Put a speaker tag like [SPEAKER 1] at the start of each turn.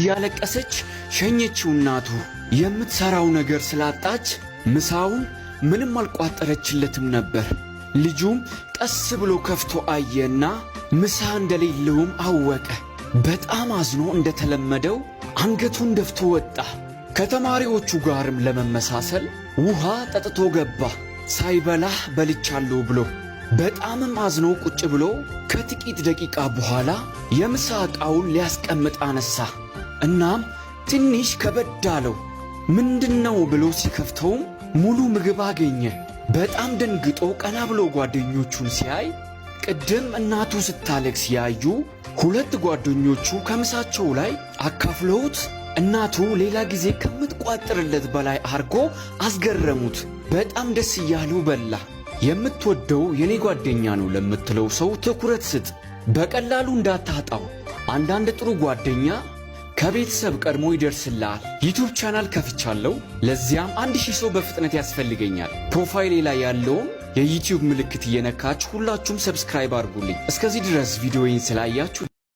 [SPEAKER 1] ያለቀሰች ሸኘችው እናቱ። የምትሰራው ነገር ስላጣች ምሳውን ምንም አልቋጠረችለትም ነበር። ልጁም ቀስ ብሎ ከፍቶ አየና ምሳ እንደሌለውም አወቀ። በጣም አዝኖ እንደተለመደው አንገቱን ደፍቶ ወጣ። ከተማሪዎቹ ጋርም ለመመሳሰል ውሃ ጠጥቶ ገባ። ሳይበላህ በልቻለሁ ብሎ በጣምም አዝኖ ቁጭ ብሎ ከጥቂት ደቂቃ በኋላ የምሳ ዕቃውን ሊያስቀምጥ አነሳ። እናም ትንሽ ከበድ አለው። ምንድነው ብሎ ሲከፍተውም ሙሉ ምግብ አገኘ። በጣም ደንግጦ ቀና ብሎ ጓደኞቹን ሲያይ ቅድም እናቱ ስታለቅስ ያዩ ሁለት ጓደኞቹ ከምሳቸው ላይ አካፍለውት እናቱ ሌላ ጊዜ ከምትቋጥርለት በላይ አርጎ አስገረሙት። በጣም ደስ እያለው በላ። የምትወደው የኔ ጓደኛ ነው ለምትለው ሰው ትኩረት ስጥ። በቀላሉ እንዳታጣው። አንዳንድ ጥሩ ጓደኛ ከቤተሰብ ቀድሞ ይደርስልሃል። ዩቲዩብ ቻናል ከፍቻለሁ። ለዚያም 1000 ሰው በፍጥነት ያስፈልገኛል። ፕሮፋይሌ ላይ ያለውን የዩቲዩብ ምልክት እየነካችሁ ሁላችሁም ሰብስክራይብ አድርጉልኝ። እስከዚህ ድረስ ቪዲዮዬን ስላያችሁ